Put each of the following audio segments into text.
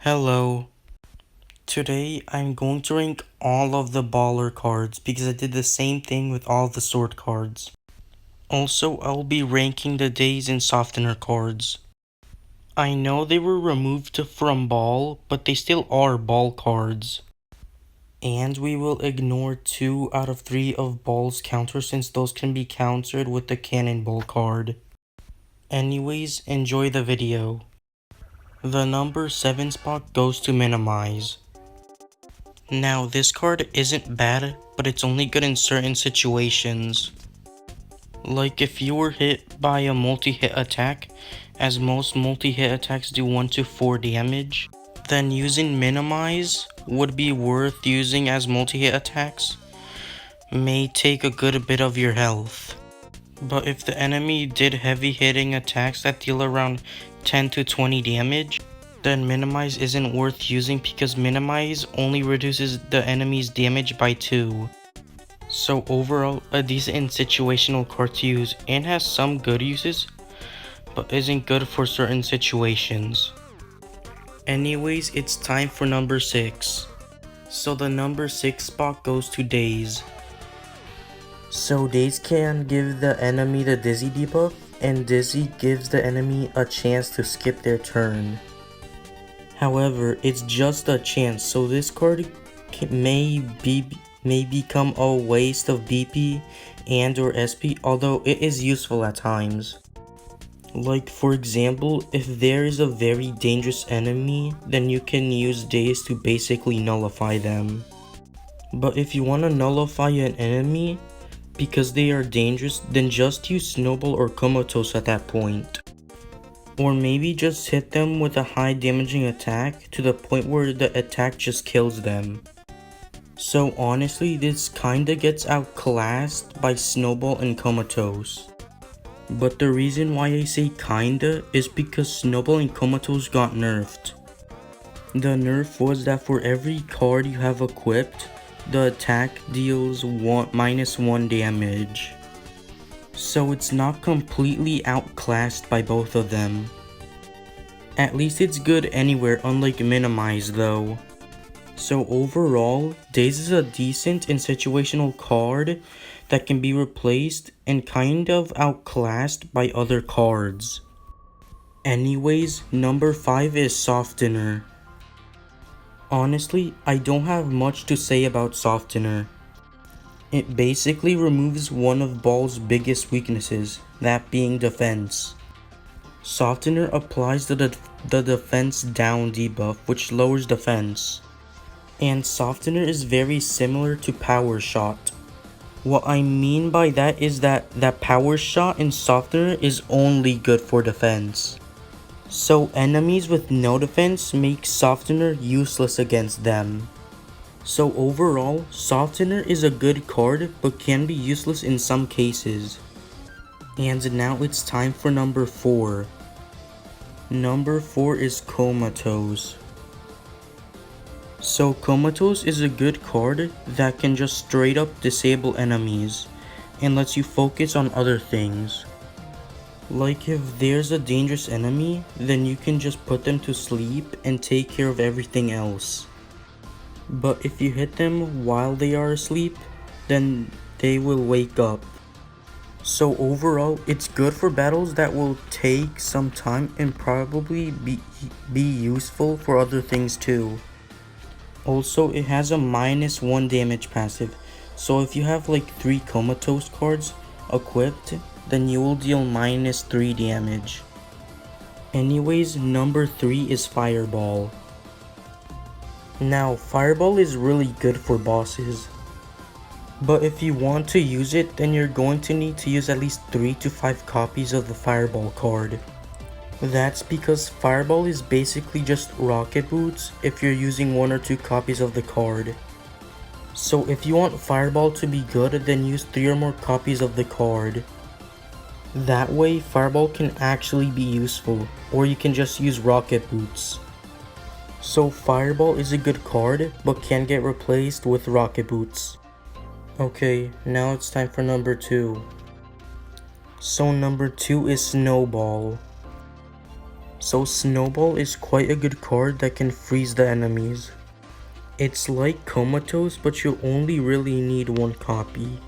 Hello. Today I'm going to rank all of the baller cards because I did the same thing with all the sword cards. Also, I'll be ranking the days and softener cards. I know they were removed from ball, but they still are ball cards. And we will ignore 2 out of 3 of ball's counters since those can be countered with the cannonball card. Anyways, enjoy the video. The number 7 spot goes to minimize. Now, this card isn't bad, but it's only good in certain situations. Like if you were hit by a multi-hit attack, as most multi-hit attacks do 1 to 4 damage, then using minimize would be worth using as multi-hit attacks. May take a good bit of your health. But if the enemy did heavy hitting attacks that deal around 10 to 20 damage, then minimize isn't worth using because minimize only reduces the enemy's damage by 2. So overall, a decent situational card to use and has some good uses, but isn't good for certain situations. Anyways, it's time for number 6. So the number 6 spot goes to Daze. So Daze can give the enemy the Dizzy debuff, and Dizzy gives the enemy a chance to skip their turn. However, it's just a chance, so this card may become a waste of BP and or SP, although it is useful at times. Like for example, if there is a very dangerous enemy, then you can use Daze to basically nullify them. But if you want to nullify an enemy because they are dangerous, then just use Snowball or Comatose at that point. Or maybe just hit them with a high damaging attack to the point where the attack just kills them. So honestly, this kinda gets outclassed by Snowball and Comatose. But the reason why I say kinda is because Snowball and Comatose got nerfed. The nerf was that for every card you have equipped, the attack deals -1 damage. So it's not completely outclassed by both of them. At least it's good anywhere, unlike minimize though. So overall, Daze is a decent and situational card that can be replaced and kind of outclassed by other cards. Anyways, number 5 is Softener. Honestly, I don't have much to say about Softener. It basically removes one of Ball's biggest weaknesses, that being defense. Softener applies the defense down debuff, which lowers defense. And Softener is very similar to Power Shot. What I mean by that is that Power Shot in Softener is only good for defense. So enemies with no defense make Softener useless against them. So overall, Softener is a good card but can be useless in some cases. And now it's time for number 4. Number 4 is Comatose. So Comatose is a good card that can just straight up disable enemies and lets you focus on other things. Like if there's a dangerous enemy, then you can just put them to sleep and take care of everything else. But if you hit them while they are asleep, then they will wake up. So overall, it's good for battles that will take some time and probably be useful for other things too. Also, it has a -1 damage passive, so if you have like 3 Comatose cards equipped, then you will deal -3 damage. Anyways, number 3 is Fireball. Now, Fireball is really good for bosses. But if you want to use it, then you're going to need to use at least 3 to 5 copies of the Fireball card. That's because Fireball is basically just rocket boots if you're using 1 or 2 copies of the card. So if you want Fireball to be good, then use 3 or more copies of the card. That way, Fireball can actually be useful, or you can just use rocket boots. So Fireball is a good card, but can get replaced with rocket boots. Okay, now it's time for number 2. So number 2 is Snowball. So Snowball is quite a good card that can freeze the enemies. It's like Comatose, but you only really need one copy.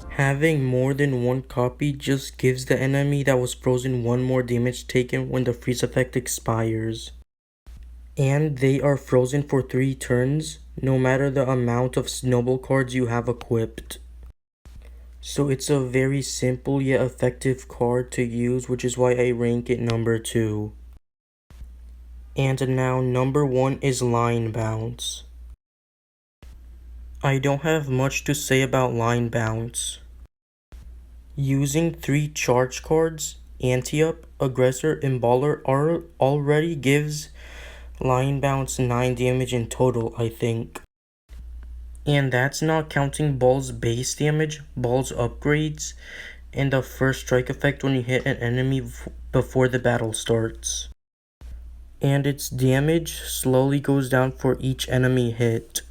Having more than one copy just gives the enemy that was frozen one more damage taken when the freeze effect expires. And they are frozen for 3 turns, no matter the amount of Snowball cards you have equipped. So it's a very simple yet effective card to use, which is why I rank it number 2. And now number 1 is linebounce. I don't have much to say about linebounce. Using 3 charge cards, Anti-Up, Aggressor, and Baller already gives linebounce 9 damage in total, I think. And that's not counting Ball's base damage, Ball's upgrades, and the first strike effect when you hit an enemy before the battle starts. And its damage slowly goes down for each enemy hit.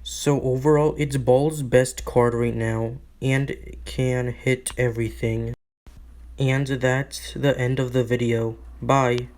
So overall, it's Ball's best card right now, and can hit everything. And that's the end of the video. Bye.